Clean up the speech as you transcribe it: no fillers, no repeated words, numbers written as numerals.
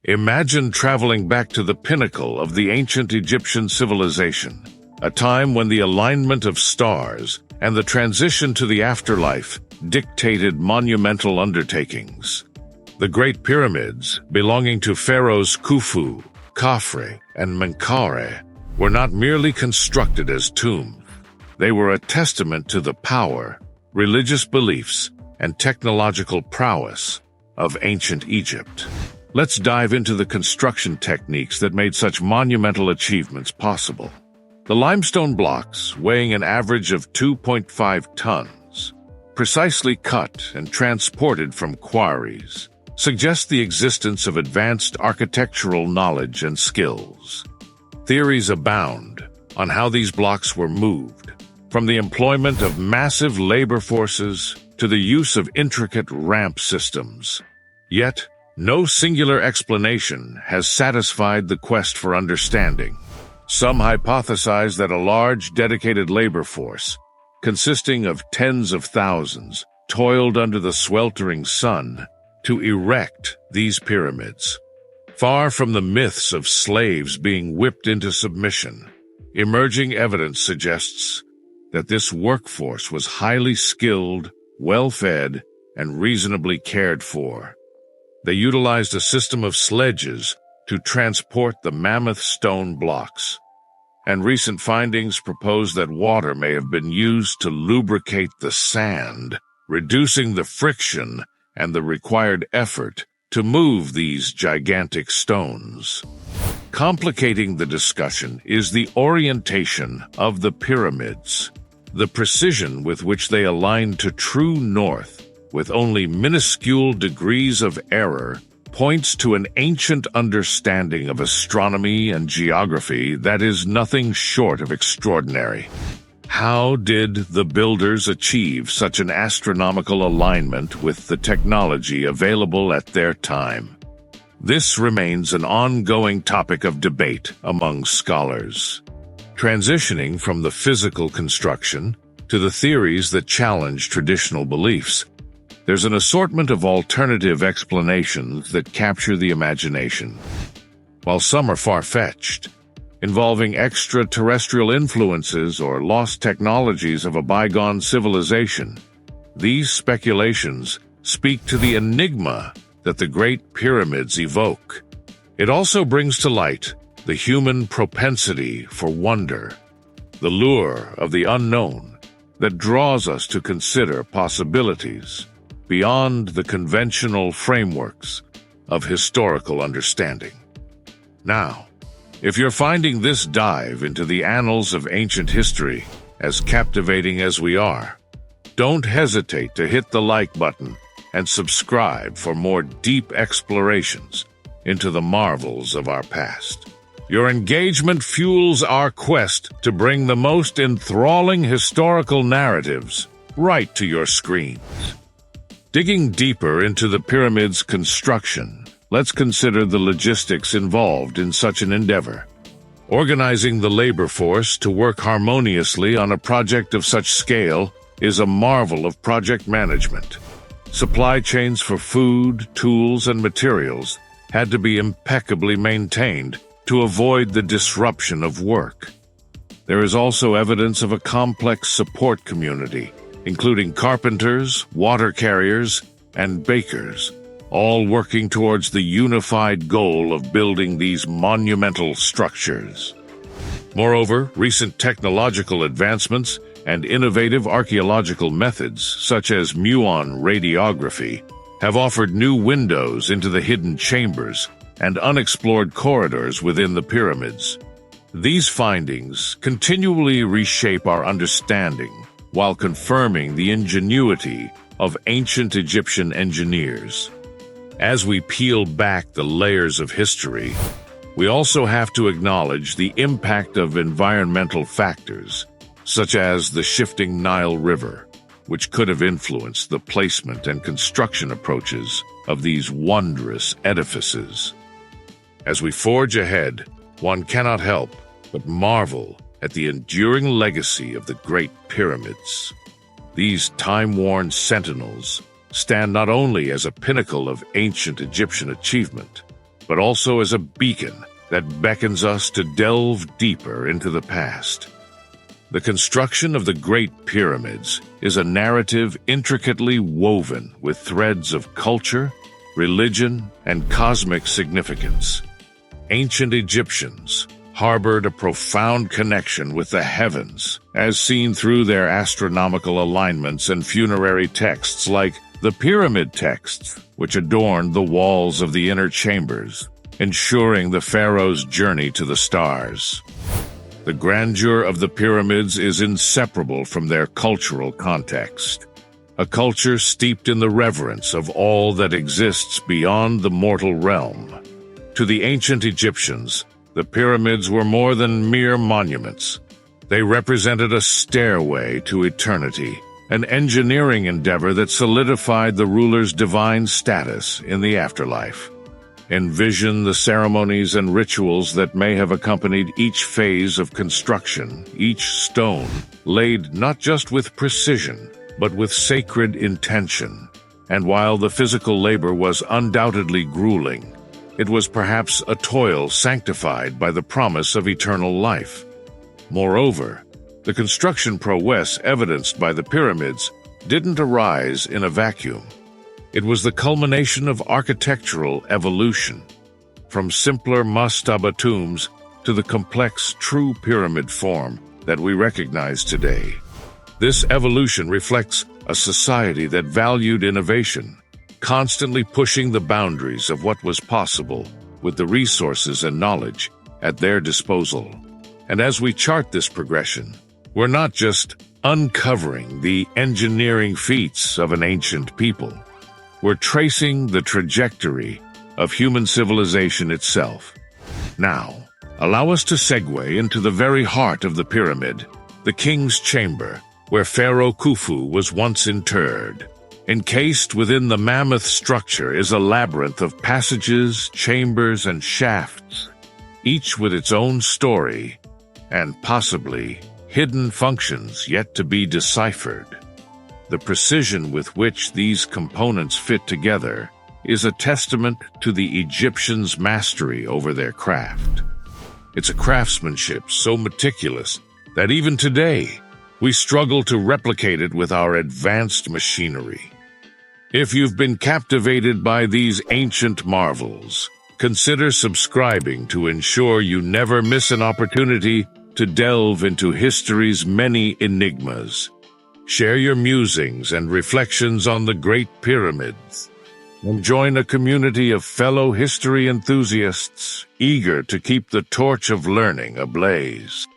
Imagine traveling back to the pinnacle of the ancient Egyptian civilization, a time when the alignment of stars and the transition to the afterlife dictated monumental undertakings. The Great Pyramids, belonging to pharaohs Khufu, Khafre, and Menkaure, were not merely constructed as tombs. They were a testament to the power, religious beliefs, and technological prowess of ancient Egypt. Let's dive into the construction techniques that made such monumental achievements possible. The limestone blocks, weighing an average of 2.5 tons, precisely cut and transported from quarries, suggest the existence of advanced architectural knowledge and skills. Theories abound on how these blocks were moved, from the employment of massive labor forces to the use of intricate ramp systems. Yet, no singular explanation has satisfied the quest for understanding. Some hypothesize that a large, dedicated labor force, consisting of tens of thousands, toiled under the sweltering sun to erect these pyramids. Far from the myths of slaves being whipped into submission, emerging evidence suggests that this workforce was highly skilled, well-fed, and reasonably cared for. They utilized a system of sledges to transport the mammoth stone blocks, and recent findings propose that water may have been used to lubricate the sand, reducing the friction and the required effort to move these gigantic stones. Complicating the discussion is the orientation of the pyramids. The precision with which they align to true north, with only minuscule degrees of error, points to an ancient understanding of astronomy and geography that is nothing short of extraordinary. How did the builders achieve such an astronomical alignment with the technology available at their time? This remains an ongoing topic of debate among scholars. Transitioning from the physical construction to the theories that challenge traditional beliefs, there's an assortment of alternative explanations that capture the imagination. While some are far-fetched, involving extraterrestrial influences or lost technologies of a bygone civilization, these speculations speak to the enigma that the Great Pyramids evoke. It also brings to light the human propensity for wonder, the lure of the unknown that draws us to consider possibilities beyond the conventional frameworks of historical understanding. Now, if you're finding this dive into the annals of ancient history as captivating as we are, don't hesitate to hit the like button and subscribe for more deep explorations into the marvels of our past. Your engagement fuels our quest to bring the most enthralling historical narratives right to your screens. Digging deeper into the pyramid's construction, let's consider the logistics involved in such an endeavor. Organizing the labor force to work harmoniously on a project of such scale is a marvel of project management. Supply chains for food, tools, and materials had to be impeccably maintained to avoid the disruption of work. There is also evidence of a complex support community, including carpenters, water carriers, and bakers, all working towards the unified goal of building these monumental structures. Moreover, recent technological advancements and innovative archaeological methods, such as muon radiography, have offered new windows into the hidden chambers and unexplored corridors within the pyramids. These findings continually reshape our understanding while confirming the ingenuity of ancient Egyptian engineers. As we peel back the layers of history, we also have to acknowledge the impact of environmental factors, such as the shifting Nile River, which could have influenced the placement and construction approaches of these wondrous edifices. As we forge ahead, one cannot help but marvel at the enduring legacy of the Great Pyramids. These time-worn sentinels stand not only as a pinnacle of ancient Egyptian achievement, but also as a beacon that beckons us to delve deeper into the past. The construction of the Great Pyramids is a narrative intricately woven with threads of culture, religion, and cosmic significance. Ancient Egyptians harbored a profound connection with the heavens, as seen through their astronomical alignments and funerary texts like the pyramid texts, which adorned the walls of the inner chambers, ensuring the pharaoh's journey to the stars. The grandeur of the pyramids is inseparable from their cultural context, a culture steeped in the reverence of all that exists beyond the mortal realm. To the ancient Egyptians, the pyramids were more than mere monuments. They represented a stairway to eternity, an engineering endeavor that solidified the ruler's divine status in the afterlife. Envision the ceremonies and rituals that may have accompanied each phase of construction, each stone laid not just with precision, but with sacred intention. And while the physical labor was undoubtedly grueling, it was perhaps a toil sanctified by the promise of eternal life. Moreover, the construction prowess evidenced by the pyramids didn't arise in a vacuum. It was the culmination of architectural evolution, from simpler mastaba tombs to the complex true pyramid form that we recognize today. This evolution reflects a society that valued innovation, constantly pushing the boundaries of what was possible with the resources and knowledge at their disposal. And as we chart this progression, we're not just uncovering the engineering feats of an ancient people. We're tracing the trajectory of human civilization itself. Now, allow us to segue into the very heart of the pyramid, the king's chamber, where Pharaoh Khufu was once interred. Encased within the mammoth structure is a labyrinth of passages, chambers, and shafts, each with its own story and possibly hidden functions yet to be deciphered. The precision with which these components fit together is a testament to the Egyptians' mastery over their craft. It's a craftsmanship so meticulous that even today, we struggle to replicate it with our advanced machinery. If you've been captivated by these ancient marvels, consider subscribing to ensure you never miss an opportunity to delve into history's many enigmas. Share your musings and reflections on the Great Pyramids, and join a community of fellow history enthusiasts eager to keep the torch of learning ablaze.